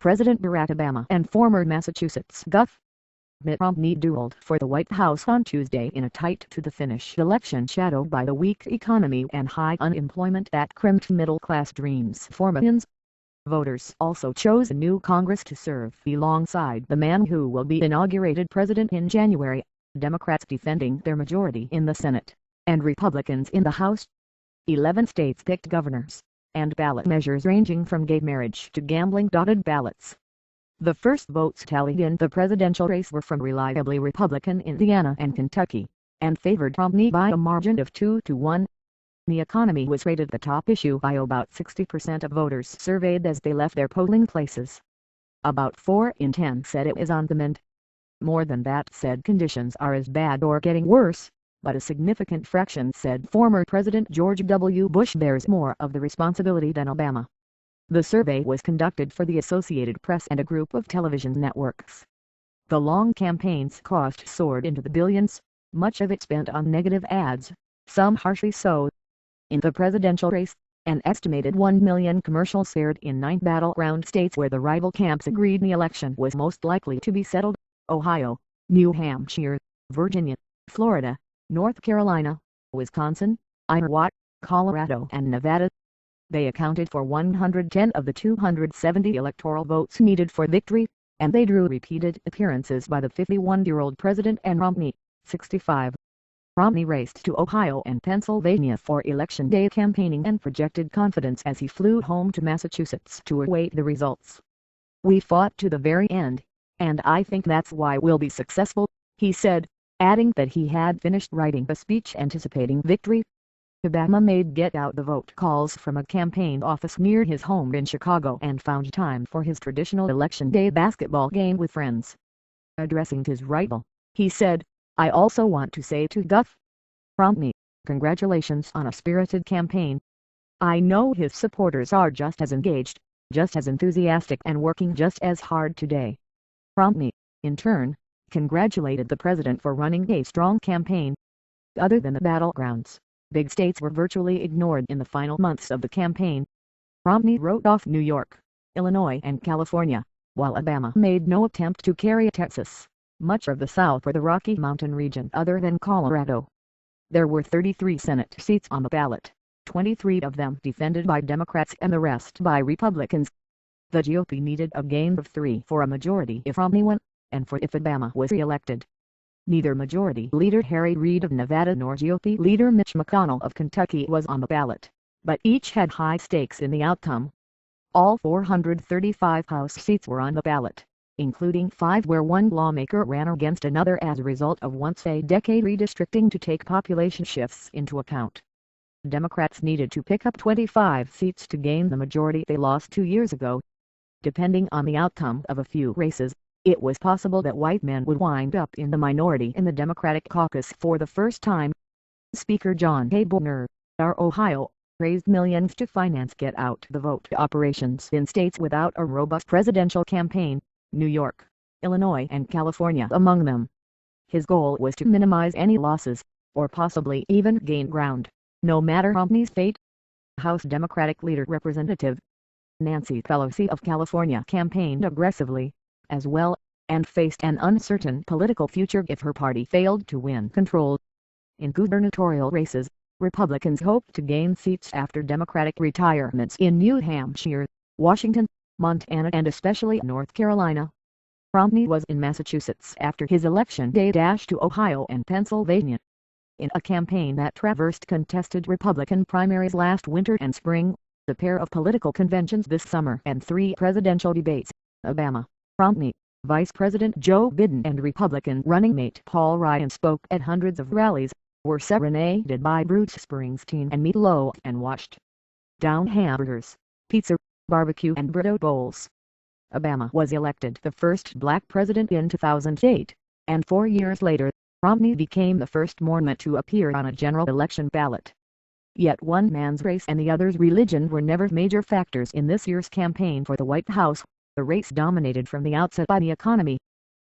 President Barack Obama and former Massachusetts Gov. Mitt Romney dueled for the White House on Tuesday in a tight-to-the-finish election shadowed by the weak economy and high unemployment that crimped middle-class dreams for millions. Voters also chose a new Congress to serve alongside the man who will be inaugurated president in January, Democrats defending their majority in the Senate, and Republicans in the House. 11 states picked governors, and ballot measures ranging from gay marriage to gambling dotted ballots. The first votes tallied in the presidential race were from reliably Republican Indiana and Kentucky, and favored Romney by a margin of 2-1. The economy was rated the top issue by about 60% of voters surveyed as they left their polling places. About 4 in 10 said it is on the mend. More than that said conditions are as bad or getting worse, but a significant fraction said former President George W. Bush bears more of the responsibility than Obama. The survey was conducted for the Associated Press and a group of television networks. The long campaign's cost soared into the billions, much of it spent on negative ads, some harshly so. In the presidential race, an estimated 1 million commercials aired in 9 battleground states where the rival camps agreed the election was most likely to be settled: Ohio, New Hampshire, Virginia, Florida, North Carolina, Wisconsin, Iowa, Colorado and Nevada. They accounted for 110 of the 270 electoral votes needed for victory, and they drew repeated appearances by the 51-year-old president and Romney, 65. Romney raced to Ohio and Pennsylvania for Election Day campaigning and projected confidence as he flew home to Massachusetts to await the results. "We fought to the very end, and I think that's why we'll be successful," he said, adding that he had finished writing a speech anticipating victory. Obama made get-out-the-vote calls from a campaign office near his home in Chicago and found time for his traditional Election Day basketball game with friends. Addressing his rival, he said, "I also want to say to Gov. Romney, congratulations on a spirited campaign. I know his supporters are just as engaged, just as enthusiastic and working just as hard today." Romney, in turn, congratulated the president for running a strong campaign. Other than the battlegrounds, big states were virtually ignored in the final months of the campaign. Romney wrote off New York, Illinois and California, while Obama made no attempt to carry Texas, much of the South or the Rocky Mountain region other than Colorado. There were 33 Senate seats on the ballot, 23 of them defended by Democrats and the rest by Republicans. The GOP needed a gain of 3 for a majority if Romney won, and 4 if Obama was re-elected. Neither Majority Leader Harry Reid of Nevada nor GOP Leader Mitch McConnell of Kentucky was on the ballot, but each had high stakes in the outcome. All 435 House seats were on the ballot, including 5 where one lawmaker ran against another as a result of once-a-decade redistricting to take population shifts into account. Democrats needed to pick up 25 seats to gain the majority they lost 2 years ago. Depending on the outcome of a few races, it was possible that white men would wind up in the minority in the Democratic caucus for the first time. Speaker John Boehner, of Ohio, raised millions to finance get-out-the-vote operations in states without a robust presidential campaign, New York, Illinois and California among them. His goal was to minimize any losses, or possibly even gain ground, no matter Romney's fate. House Democratic leader Representative Nancy Pelosi of California campaigned aggressively, as well, and faced an uncertain political future if her party failed to win control. In gubernatorial races, Republicans hoped to gain seats after Democratic retirements in New Hampshire, Washington, Montana and especially North Carolina. Romney was in Massachusetts after his election day dash to Ohio and Pennsylvania. In a campaign that traversed contested Republican primaries last winter and spring, a pair of political conventions this summer and 3 presidential debates, Obama, Romney, Vice President Joe Biden and Republican running mate Paul Ryan spoke at hundreds of rallies, were serenaded by Bruce Springsteen and Meat Loaf and washed down hamburgers, pizza, barbecue and burrito bowls. Obama was elected the first black president in 2008, and 4 years later, Romney became the first Mormon to appear on a general election ballot. Yet one man's race and the other's religion were never major factors in this year's campaign for the White House. The race dominated from the outset by the economy,